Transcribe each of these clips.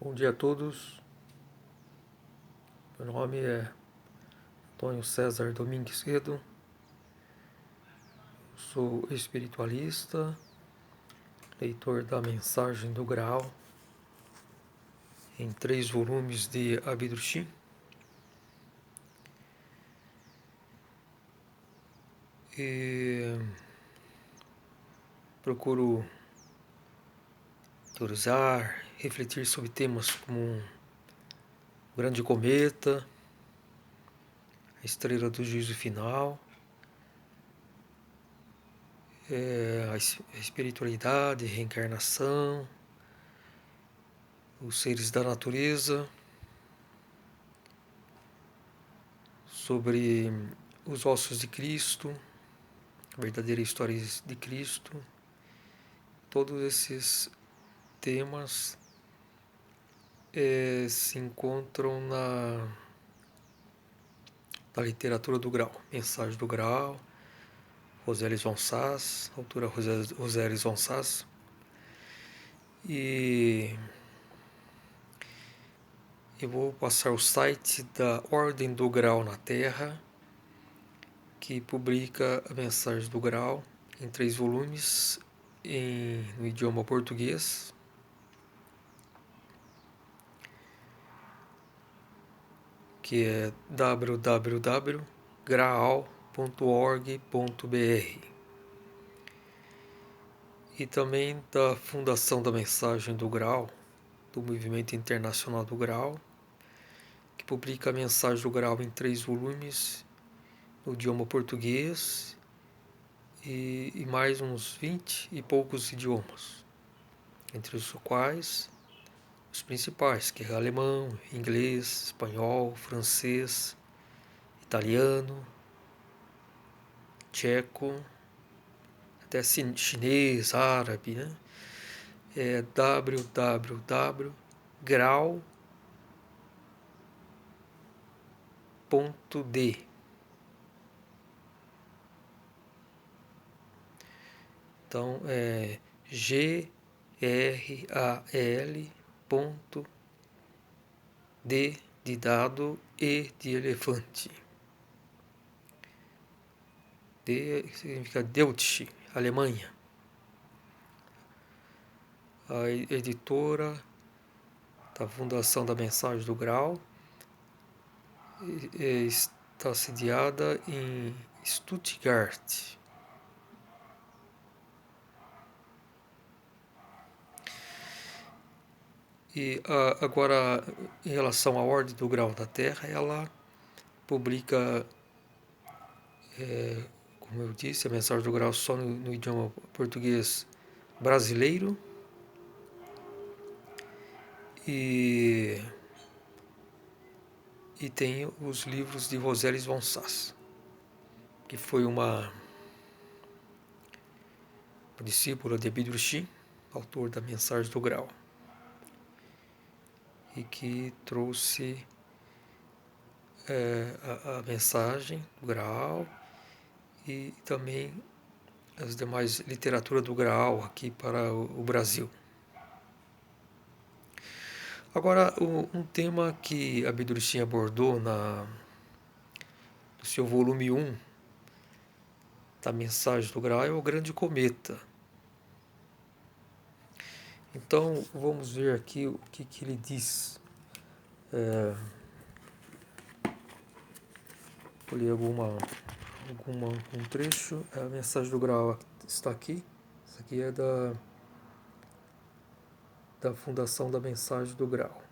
Bom dia a todos. Meu nome é Antônio César Domingues Cedo. Sou espiritualista, leitor da Mensagem do Graal em 3 volumes de Abhidrushi. E procuro teorizar, refletir sobre temas como um grande cometa, a estrela do juízo final, a espiritualidade, a reencarnação, os seres da natureza, sobre os ossos de Cristo, a verdadeira história de Cristo. Todos esses temas se encontram na literatura do Graal, Mensagem do Graal, Rosélis von Sass, autora Rosélis von Sass. E eu vou passar o site da Ordem do Graal na Terra, que publica a Mensagem do Graal em 3 volumes no idioma português. Que é www.graal.org.br, e também da Fundação da Mensagem do Graal, do Movimento Internacional do Graal, que publica a Mensagem do Graal em 3 volumes no idioma português e mais uns 20 e poucos idiomas, entre os quais os principais, que é alemão, inglês, espanhol, francês, italiano, tcheco, até chinês, árabe, né? É www.graal.d. Então é GRAL.D de dado e de elefante. D significa Deutsche, Alemanha. A editora da Fundação da Mensagem do Graal está sediada em Stuttgart. E agora, em relação à Ordem do Graal da Terra, ela publica, como eu disse, a Mensagem do Graal só no idioma português brasileiro. E tem os livros de Rosélis von Sass, que foi uma discípula de Abhidrushi, autor da Mensagem do Graal, e que trouxe a mensagem do Graal e também as demais literatura do Graal aqui para o Brasil. Agora, um tema que Abhidrushi abordou no seu volume 1 da Mensagem do Graal é o grande cometa. Então, vamos ver aqui o que ele diz. Vou ler um trecho. A Mensagem do Graal está aqui. Isso aqui é da Fundação da Mensagem do Graal.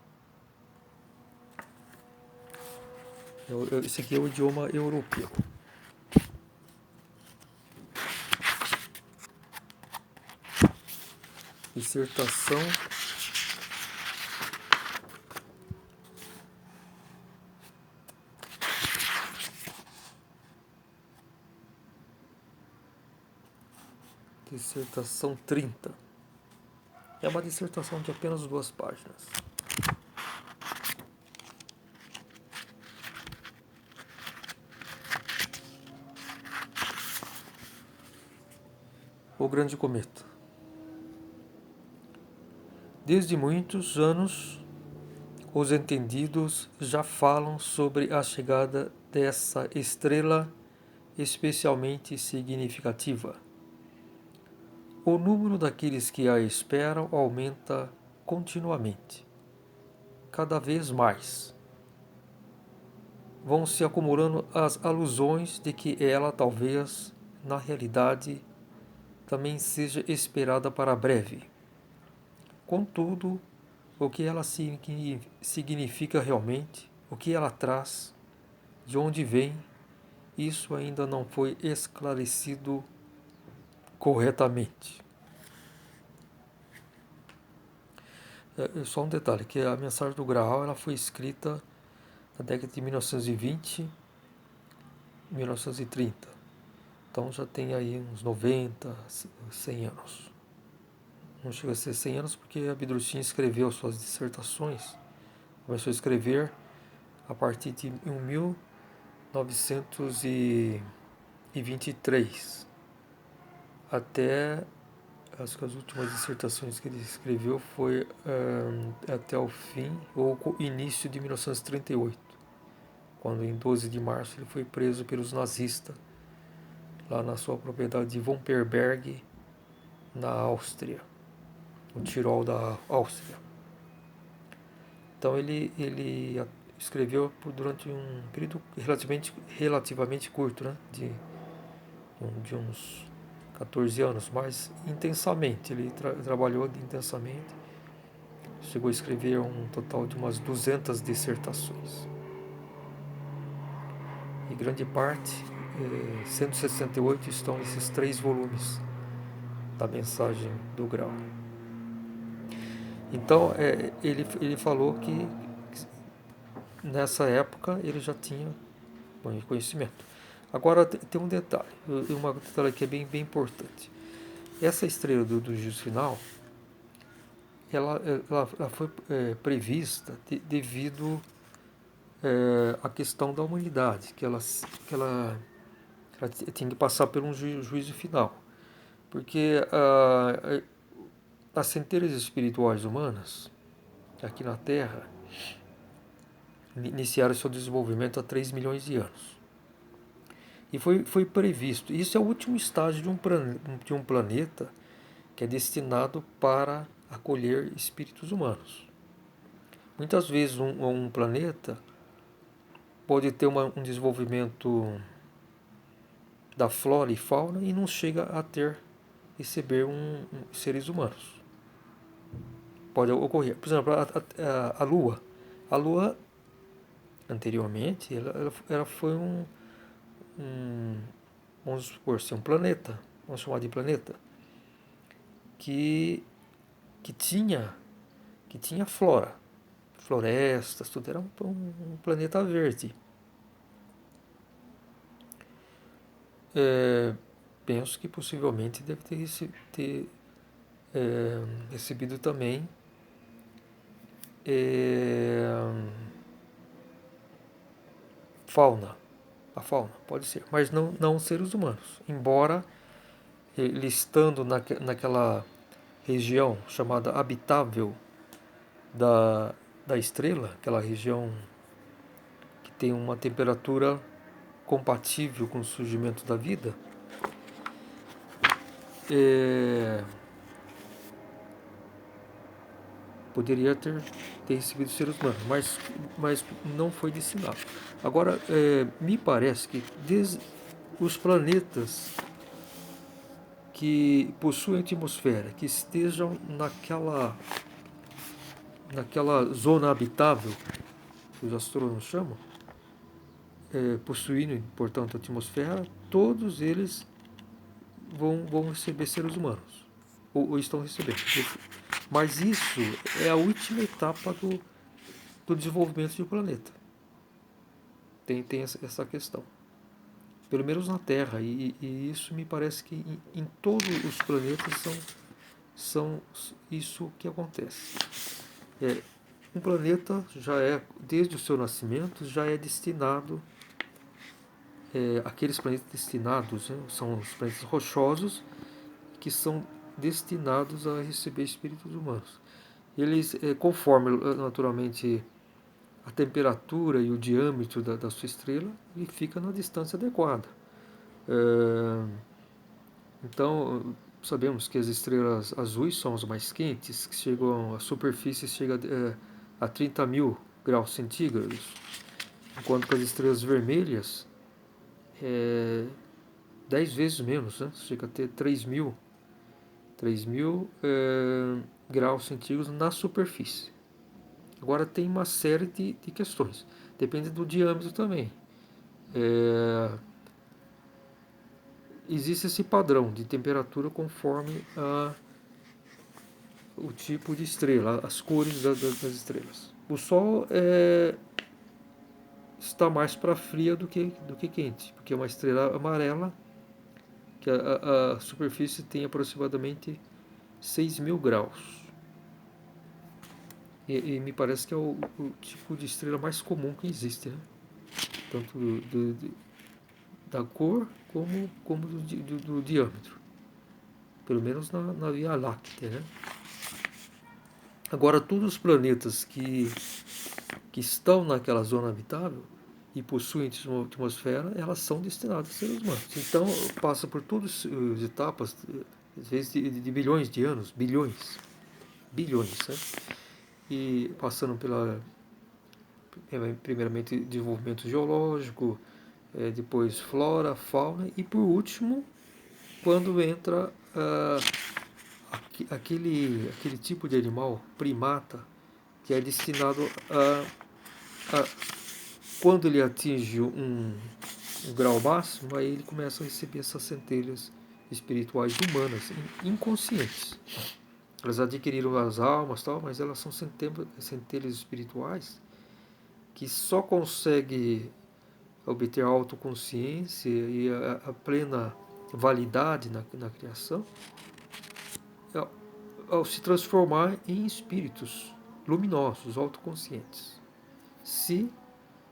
Esse aqui é o idioma europeu. Dissertação Dissertação 30. É uma dissertação de apenas 2 páginas. O grande cometa. Desde muitos anos, os entendidos já falam sobre a chegada dessa estrela especialmente significativa. O número daqueles que a esperam aumenta continuamente, cada vez mais. Vão se acumulando as alusões de que ela talvez, na realidade, também seja esperada para breve. Contudo, o que ela significa realmente, o que ela traz, de onde vem, isso ainda não foi esclarecido corretamente. Só um detalhe, que a mensagem do Graal ela foi escrita na década de 1920, 1930. Então já tem aí uns 90, 100 anos. Não chega a ser 100 anos porque Abdrushim escreveu suas dissertações, começou a escrever a partir de 1923 até, acho que as últimas dissertações que ele escreveu foi até o fim ou início de 1938, quando em 12 de março ele foi preso pelos nazistas lá na sua propriedade de Vomperberg, na Áustria, no Tirol da Áustria. Então ele escreveu durante um período relativamente curto, né? de uns 14 anos, mas intensamente. Ele trabalhou intensamente, chegou a escrever um total de umas 200 dissertações. E grande parte, 168, estão nesses 3 volumes da mensagem do Grau. Então, ele falou que nessa época ele já tinha conhecimento. Agora, tem um detalhe, uma detalhe que é bem importante. Essa estrela do juízo final, ela foi prevista devido à questão da humanidade, que ela tinha que passar por um juízo final. Porque as centelhas espirituais humanas, aqui na Terra, iniciaram seu desenvolvimento há 3 milhões de anos. E foi previsto, isso é o último estágio de um planeta que é destinado para acolher espíritos humanos. Muitas vezes um planeta pode ter um desenvolvimento da flora e fauna e não chega a receber seres humanos. Pode ocorrer. Por exemplo, a Lua. A Lua, anteriormente, ela foi vamos supor assim, um planeta, vamos chamar de planeta, que tinha flora, florestas, tudo era um planeta verde. Penso que possivelmente deve ter recebido também a fauna, pode ser, mas não seres humanos, embora ele estando naquela região chamada habitável da estrela, aquela região que tem uma temperatura compatível com o surgimento da vida, poderia ter recebido seres humanos, mas não foi destinado. Agora, me parece que os planetas que possuem atmosfera, que estejam naquela zona habitável, que os astrônomos chamam, possuindo, portanto, atmosfera, todos eles vão receber seres humanos, ou estão recebendo. Mas isso é a última etapa do desenvolvimento do planeta. Tem essa questão. Pelo menos na Terra, e isso me parece que em todos os planetas são isso que acontece. Um planeta desde o seu nascimento, já é destinado, aqueles planetas destinados, né, são os planetas rochosos, que são destinados a receber espíritos humanos. Eles, conforme naturalmente a temperatura e o diâmetro da sua estrela, e fica na distância adequada. Então, sabemos que as estrelas azuis são as mais quentes, que chegam, a superfície chega a 30 mil graus centígrados, enquanto que as estrelas vermelhas é 10 vezes menos, né? Chega a ter 3 mil graus centígrados na superfície. Agora tem uma série de questões, depende do diâmetro também. Existe esse padrão de temperatura conforme o tipo de estrela, as cores das estrelas. O Sol está mais para fria do que quente, porque é uma estrela amarela, que a superfície tem aproximadamente 6 mil graus. E me parece que é o tipo de estrela mais comum que existe, né? Tanto da cor como do diâmetro. Pelo menos na Via Láctea, né? Agora, todos os planetas que estão naquela zona habitável e possuem uma atmosfera, elas são destinadas a seres humanos. Então, passa por todas as etapas, às vezes de bilhões de anos, bilhões, né? E passando primeiramente, desenvolvimento geológico, depois flora, fauna, e por último, quando entra aquele tipo de animal, primata, que é destinado a quando ele atinge um grau máximo, aí ele começa a receber essas centelhas espirituais humanas, inconscientes. Elas adquiriram as almas, tal, mas elas são centelhas espirituais que só conseguem obter a autoconsciência e a plena validade na criação ao se transformar em espíritos luminosos, autoconscientes. Se,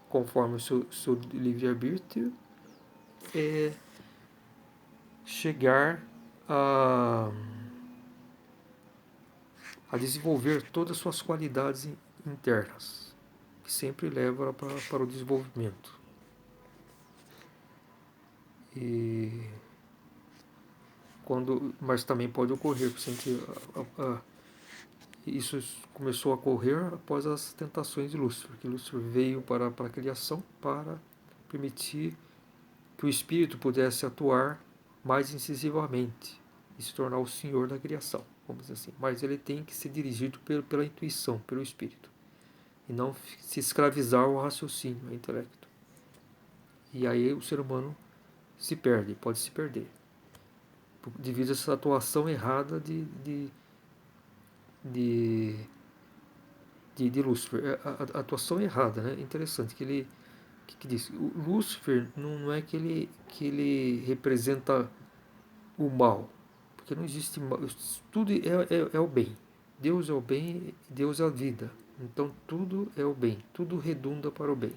conforme o seu livre-arbítrio, chegar a desenvolver todas as suas qualidades internas, que sempre leva para o desenvolvimento. Mas também pode ocorrer, isso começou a ocorrer após as tentações de Lúcifer, que Lúcifer veio para a criação para permitir que o espírito pudesse atuar mais incisivamente e se tornar o senhor da criação, vamos dizer assim. Mas ele tem que ser dirigido pela intuição, pelo espírito, e não se escravizar ao raciocínio, ao intelecto. E aí o ser humano pode se perder, devido a essa atuação errada de Lúcifer. A atuação errada, né? Interessante que ele que diz, o Lúcifer não é que ele representa o mal, porque não existe mal, tudo é o bem. Deus é o bem, Deus é a vida. Então tudo é o bem, tudo redunda para o bem.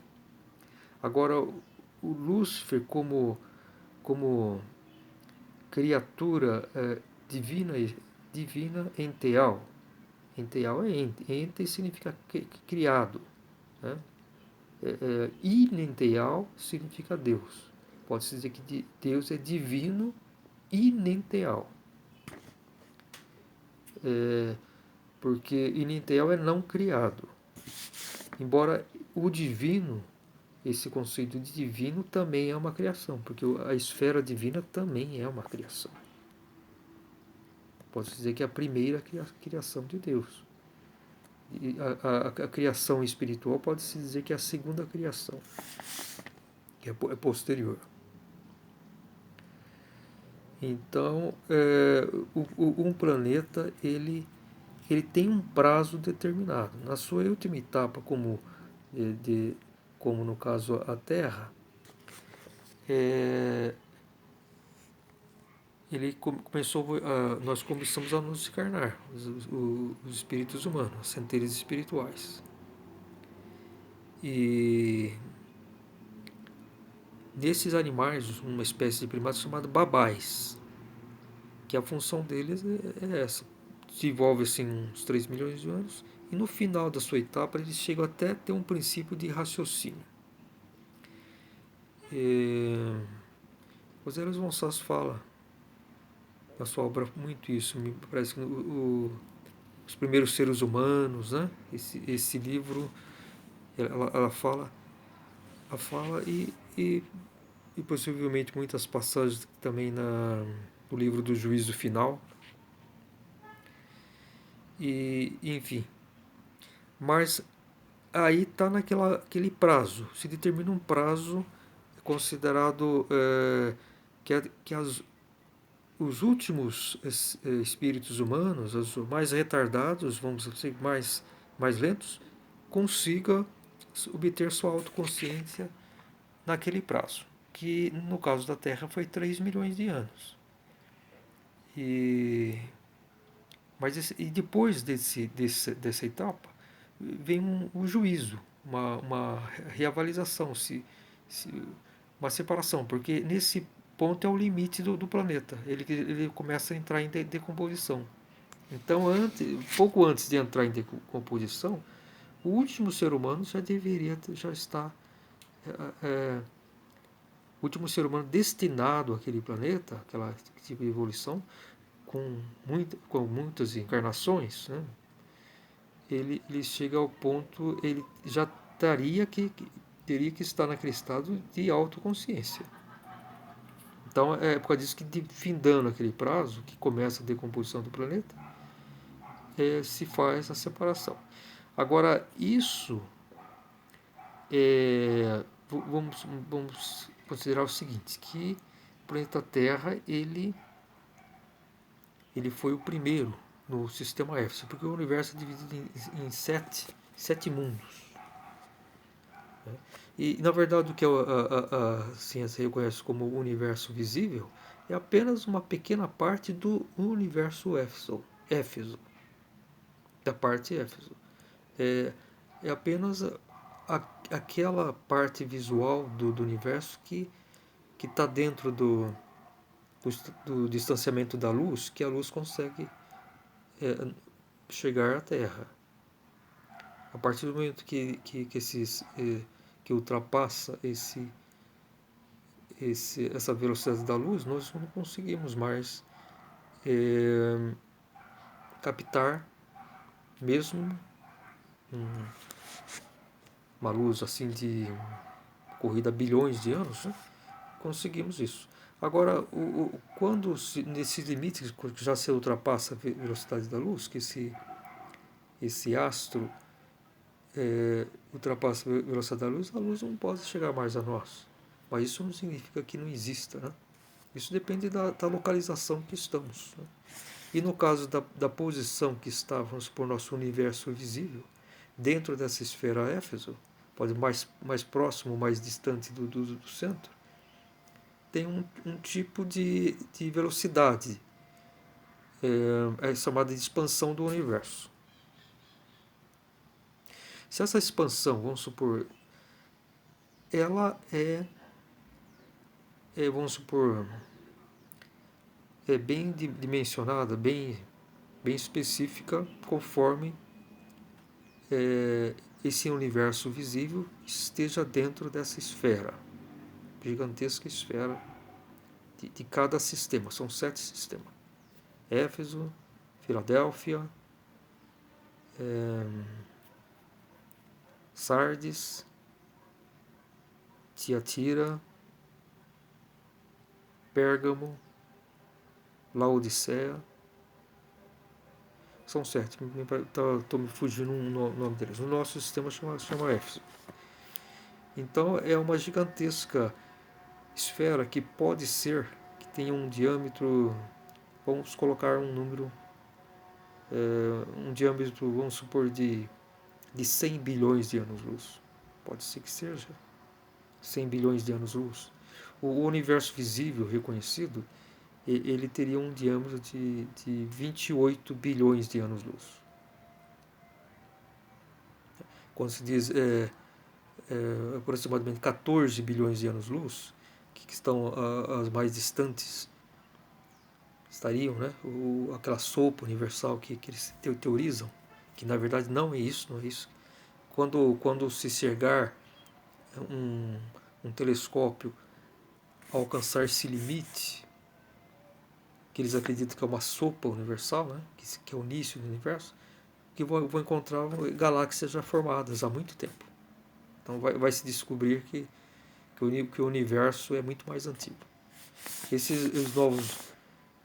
Agora, o Lúcifer como criatura divina enteal. Enteal é ente. Ente significa criado. Né? Inenteal significa Deus. Pode-se dizer que Deus é divino inenteal. Porque inenteal é não criado. Embora o divino, esse conceito de divino também é uma criação, porque a esfera divina também é uma criação. Pode-se dizer que é a primeira criação de Deus. E a criação espiritual pode-se dizer que é a segunda criação, que é posterior. Então, um planeta ele tem um prazo determinado. Na sua última etapa, como no caso a Terra, nós começamos a nos encarnar, os espíritos humanos, as centelhas espirituais. E nesses animais, uma espécie de primatas chamada babais, que a função deles é essa, desenvolve assim uns 3 milhões de anos, e no final da sua etapa eles chegam até ter um princípio de raciocínio. José Luiz Gonçalves fala na sua obra muito isso, me parece que os primeiros seres humanos, né? Esse livro, ela fala e possivelmente muitas passagens também no livro do Juízo Final, e enfim. Mas aí está aquele prazo, se determina um prazo considerado os últimos espíritos humanos, os mais retardados, vamos dizer, mais lentos, consiga obter sua autoconsciência naquele prazo, que no caso da Terra foi 3 milhões de anos. E depois dessa etapa vem um juízo, uma reavaliação, uma separação, porque nesse ponto é o limite do planeta. Ele começa a entrar em decomposição. Então, pouco antes de entrar em decomposição, o último ser humano já estar o último ser humano destinado àquele planeta, aquele tipo de evolução, com muitas encarnações, né? Ele chega ao ponto, ele já teria que estar naquele estado de autoconsciência. Então é por causa disso que, findando aquele prazo, que começa a decomposição do planeta, se faz a separação. Agora, isso vamos considerar o seguinte, que o planeta Terra ele foi o primeiro no sistema Éfeso, porque o universo é dividido em sete mundos. Né? E, na verdade, o que a ciência reconhece como universo visível é apenas uma pequena parte do universo Éfeso, da parte Éfeso. É apenas aquela parte visual do universo que está dentro do distanciamento da luz, que a luz consegue chegar à Terra. A partir do momento que ultrapassa essa velocidade da luz, nós não conseguimos mais captar, mesmo uma luz assim de corrida a bilhões de anos, né? Conseguimos isso. Agora, quando nesses limites que já se ultrapassa a velocidade da luz, que esse astro ultrapassa a velocidade da luz, a luz não pode chegar mais a nós. Mas isso não significa que não exista, né? Isso depende da localização que estamos. Né? E no caso da posição que está, vamos supor, nosso universo visível, dentro dessa esfera Éfeso, pode mais próximo, mais distante do centro, tem um tipo de velocidade, chamada de expansão do universo. Se essa expansão, vamos supor, ela vamos supor, é bem dimensionada, bem específica, conforme esse universo visível esteja dentro dessa esfera, gigantesca esfera de cada sistema. São 7 sistemas: Éfeso, Filadélfia, Sardes, Tiatira, Pérgamo, Laodiceia. São 7, estou me fugindo o nome deles. O nosso sistema chama Éfeso. Então é uma gigantesca esfera que pode ser que tenha um diâmetro, vamos colocar um número, um diâmetro, vamos supor, de 100 bilhões de anos-luz. Pode ser que seja 100 bilhões de anos-luz. O universo visível reconhecido, ele teria um diâmetro de 28 bilhões de anos-luz. Quando se diz aproximadamente 14 bilhões de anos-luz, que estão as mais distantes, estariam, né? Aquela sopa universal que eles teorizam, que na verdade não é isso, não é isso. Quando se enxergar um telescópio alcançar esse limite, que eles acreditam que é uma sopa universal, né? que é o início do universo, que vão encontrar galáxias já formadas há muito tempo. Então vai se descobrir que o universo é muito mais antigo. Esses novos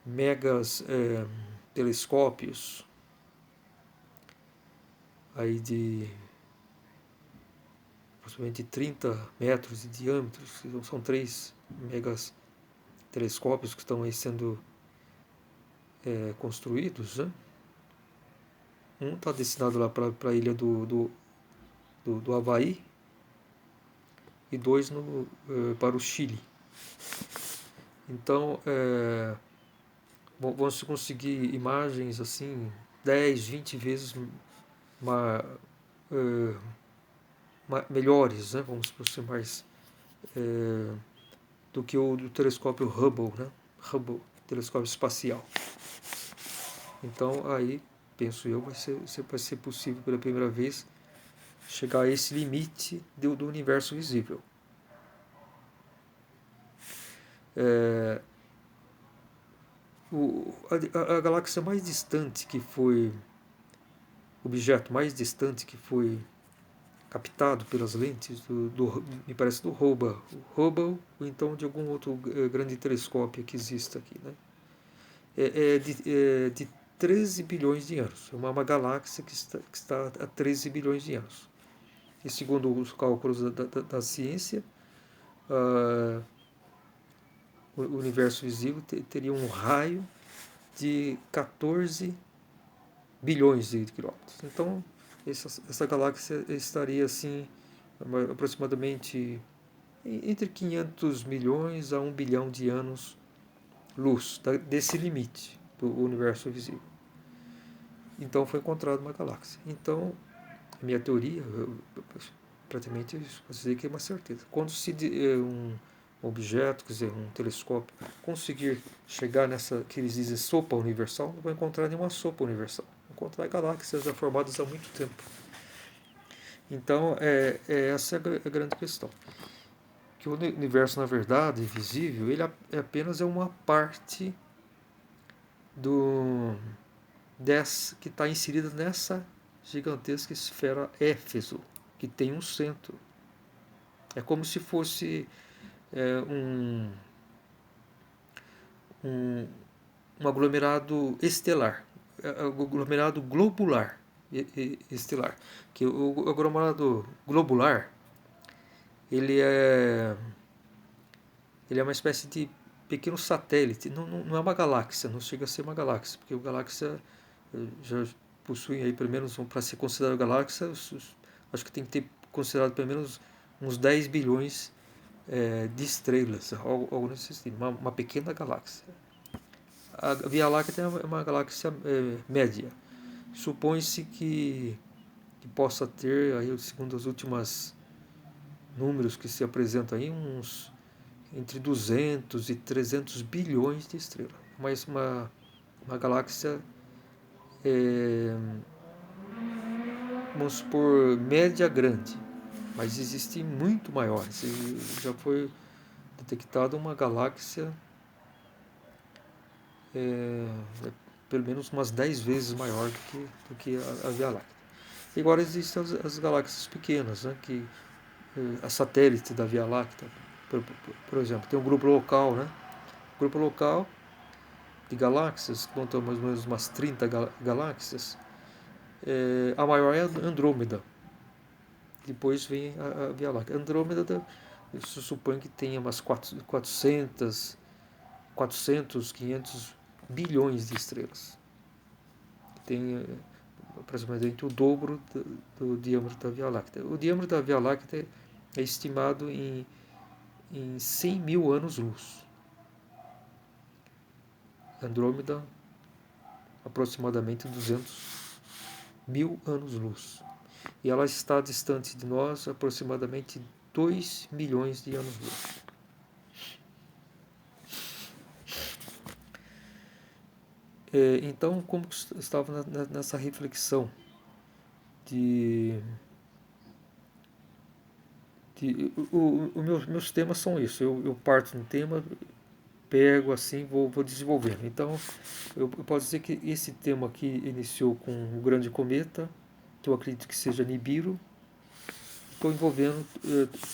megas telescópios aí de aproximadamente 30 metros de diâmetro, são 3 megas telescópios que estão aí sendo construídos, né? Um está destinado lá para a ilha do Havaí e 2 para o Chile. Então, vão se conseguir imagens assim 10, 20 vezes melhores, né? Vamos ser mais do que o do telescópio Hubble, né? Hubble, telescópio espacial. Então aí, penso eu, vai ser possível pela primeira vez chegar a esse limite do universo visível. A galáxia mais distante que foi, objeto mais distante que foi captado pelas lentes me parece do Hubble, ou então de algum outro grande telescópio que exista aqui, né? De 13 bilhões de anos. É uma galáxia que está a 13 bilhões de anos. E segundo os cálculos da ciência, o universo visível teria um raio de 14 bilhões de quilômetros. Então, essa galáxia estaria assim, aproximadamente entre 500 milhões a 1 bilhão de anos-luz desse limite do universo visível. Então foi encontrada uma galáxia. Então, a minha teoria, praticamente posso dizer que é uma certeza. Quando um objeto, quer dizer, um telescópio, conseguir chegar nessa que eles dizem sopa universal, não vai encontrar nenhuma sopa universal. Vai encontrar galáxias já formadas há muito tempo. Então, essa é a grande questão. Que o universo, na verdade, visível, ele apenas é uma parte que está inserida nessa gigantesca esfera Éfeso, que tem um centro. É como se fosse um aglomerado estelar, aglomerado globular estelar. Que o aglomerado globular ele é uma espécie de pequeno satélite, não é uma galáxia, não chega a ser uma galáxia, porque a galáxia já possui aí pelo menos, para ser considerado galáxia, acho que tem que ter considerado pelo menos uns 10 bilhões de estrelas, algo nesse sentido, uma pequena galáxia. A Via Láctea é uma galáxia média. Supõe-se que possa ter, aí, segundo os últimos números que se apresentam aí, uns entre 200 e 300 bilhões de estrelas. Mas uma galáxia, vamos supor, média grande. Mas existem muito maiores. Já foi detectada uma galáxia pelo menos umas 10 vezes maior do que a Via Láctea. E agora existem as galáxias pequenas, né, que a satélite da Via Láctea, por exemplo, tem um grupo local, né? Grupo local de galáxias, que conta mais ou menos umas 30 galáxias. A maior é a Andrômeda. Depois vem a Via Láctea. Andrômeda, se supõe que tenha umas 400, 500 bilhões de estrelas. Tem aproximadamente o dobro do diâmetro da Via Láctea. O diâmetro da Via Láctea é estimado em 100 mil anos-luz. Andrômeda, aproximadamente 200 mil anos-luz. E ela está distante de nós aproximadamente 2 milhões de anos-luz. Então, como estava nessa reflexão de, meus temas são isso. Eu parto de um tema, pego assim, vou desenvolvendo. Então, eu posso dizer que esse tema aqui iniciou com o grande cometa, que eu acredito que seja Nibiru. Estou envolvendo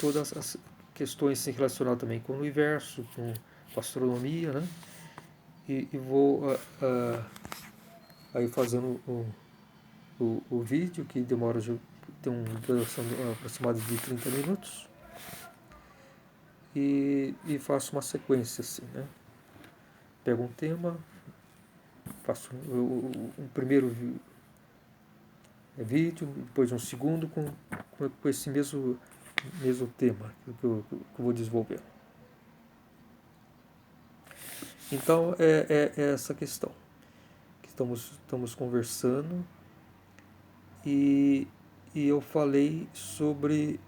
todas as questões assim, relacionadas também com o universo, com astronomia, né? E vou aí fazendo o vídeo, que demora, tem uma duração aproximada de 30 minutos, e faço uma sequência assim, né? Pego um tema, faço um primeiro vídeo, depois um segundo com esse mesmo tema que eu vou desenvolver. Então é essa questão que estamos conversando, e eu falei sobre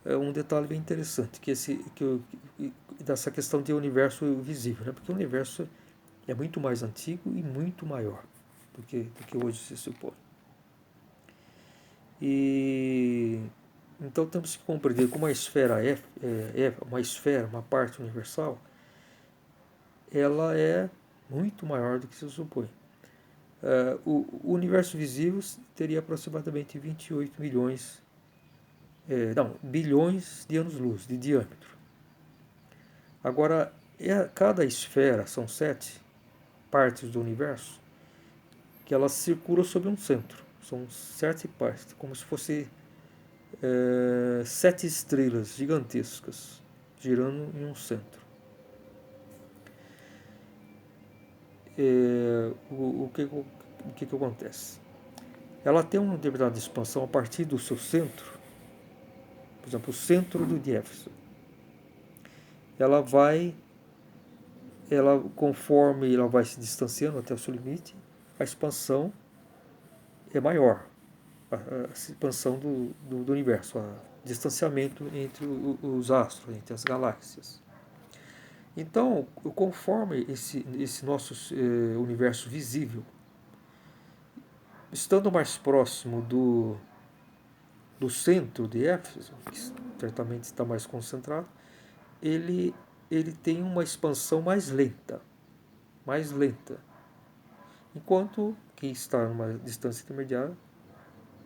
um detalhe bem interessante, dessa questão de universo visível, né? Porque o universo é muito mais antigo e muito maior do que hoje se supõe. E então temos que compreender como a esfera é uma esfera, uma parte universal, ela é muito maior do que se supõe. O universo visível teria aproximadamente 28 milhões, bilhões de anos-luz de diâmetro. Agora, cada esfera, são 7 partes do universo, que elas circulam sobre um centro. São 7 partes, como se fosse 7 estrelas gigantescas girando em um centro. O que acontece? Ela tem uma determinada expansão a partir do seu centro, por exemplo, o centro do Éfeso. Conforme ela vai se distanciando até o seu limite, a expansão é maior, a expansão do universo, o distanciamento entre os astros, entre as galáxias. Então, conforme esse nosso universo visível, estando mais próximo do centro de Éfeso, que certamente está mais concentrado, ele tem uma expansão mais lenta, enquanto que está numa distância intermediária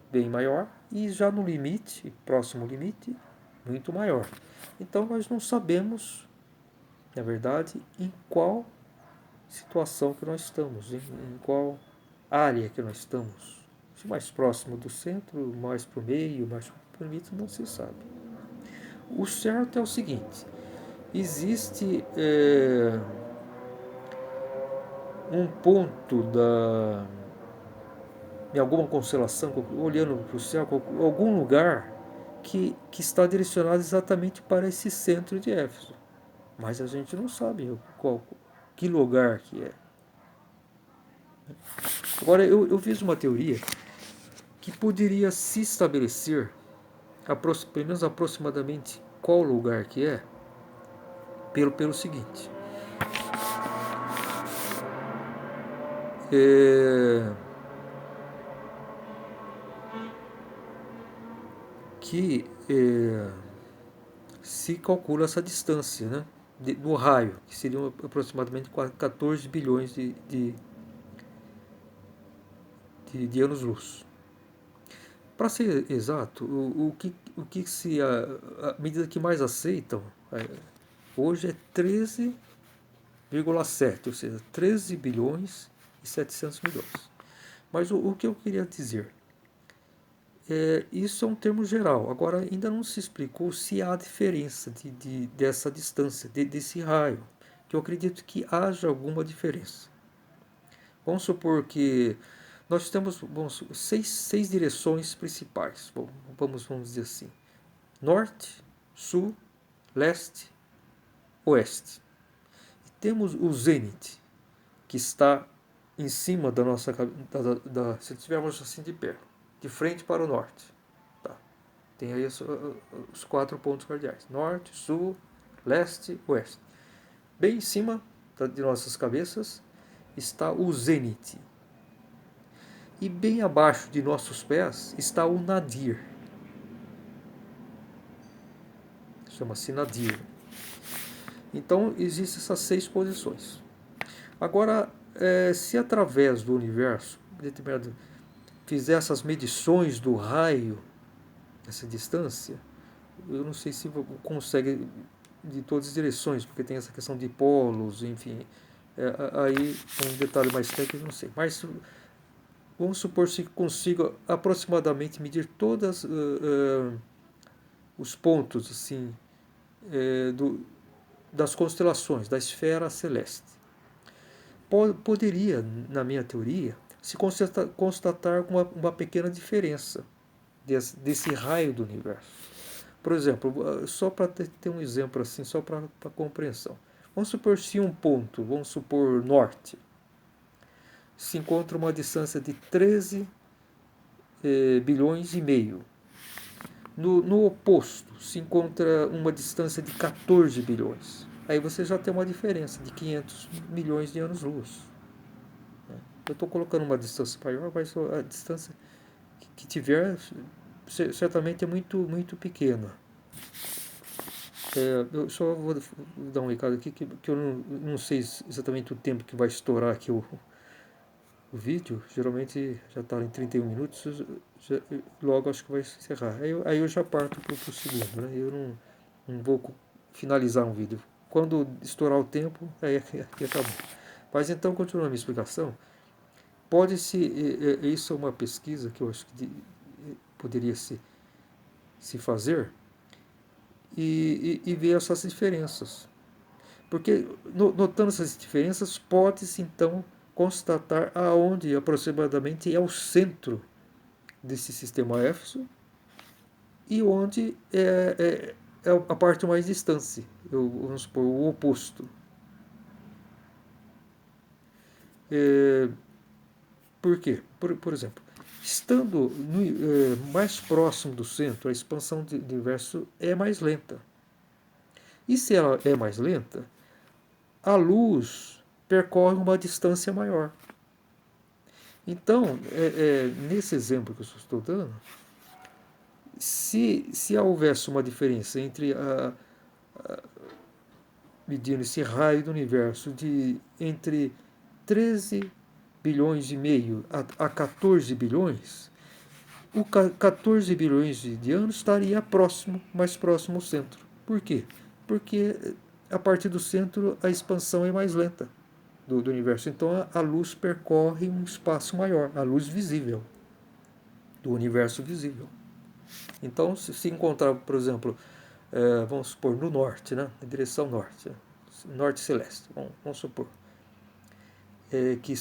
bem maior, e já no limite, próximo limite, muito maior. Então nós não sabemos, na verdade, em qual situação que nós estamos, em qual área que nós estamos. Se mais próximo do centro, mais para o meio, mais para o limite, não se sabe. O certo é o seguinte: existe um ponto em alguma constelação, olhando para o céu, algum lugar que está direcionado exatamente para esse centro de Éfeso. Mas a gente não sabe que lugar que é. Agora, eu fiz uma teoria que poderia se estabelecer, pelo menos aproximadamente, qual lugar que é, pelo seguinte. Se calcula essa distância, né, no raio, que seriam aproximadamente 14 bilhões de anos-luz. Para ser exato, o que se a medida que mais aceitam hoje é 13,7, ou seja, 13 bilhões e 700 milhões. Mas o que eu queria dizer, isso é um termo geral. Agora, ainda não se explicou se há diferença dessa distância, desse raio, que eu acredito que haja alguma diferença. Vamos supor que nós temos seis direções principais, vamos dizer assim: norte, sul, leste, oeste. E temos o zênite, que está em cima da nossa se estivermos assim de pé, de frente para o norte. Tá? Tem aí os 4 pontos cardeais: norte, sul, leste, oeste. Bem em cima de nossas cabeças está o zênite. E bem abaixo de nossos pés está o nadir. Chama-se nadir. Então, existem essas 6 posições. Agora, se através do universo fizer essas medições do raio, essa distância, eu não sei se consegue de todas as direções, porque tem essa questão de polos, enfim. Aí, um detalhe mais técnico, não sei. Mas vamos supor que consiga aproximadamente medir todos os pontos assim, das constelações, da esfera celeste. Poderia, na minha teoria, se constatar uma pequena diferença desse raio do universo. Por exemplo, só para ter um exemplo assim, só para compreensão. Vamos supor se um ponto, vamos supor norte, se encontra uma distância de 13 bilhões e meio. No oposto, se encontra uma distância de 14 bilhões. Aí você já tem uma diferença de 500 milhões de anos-luz. Eu estou colocando uma distância maior, mas a distância que tiver certamente é muito, muito pequena. Eu só vou dar um recado aqui que eu não sei exatamente o tempo que vai estourar aqui o vídeo. Geralmente já está em 31 minutos, logo acho que vai encerrar. Aí eu já parto para o segundo, né? Eu não vou finalizar um vídeo. Quando estourar o tempo, aí acabou. Mas então, continuando a minha explicação, pode-se, isso é uma pesquisa que eu acho que poderia se fazer, e ver essas diferenças. Porque, notando essas diferenças, pode-se então constatar aonde aproximadamente é o centro desse sistema Éfeso e onde é a parte mais distante, vamos supor, o oposto. Por quê? Por exemplo, estando mais próximo do centro, a expansão do universo é mais lenta. E se ela é mais lenta, a luz percorre uma distância maior. Então, nesse exemplo que eu estou dando, se houvesse uma diferença entre medindo esse raio do universo entre 13 bilhões e meio a 14 bilhões, o 14 bilhões de anos estaria mais próximo ao centro. Por quê? Porque a partir do centro a expansão é mais lenta do universo. Então a luz percorre um espaço maior, a luz visível, do universo visível. Então, se encontrar, por exemplo, vamos supor, no norte, né, na direção norte, norte celeste, vamos supor, que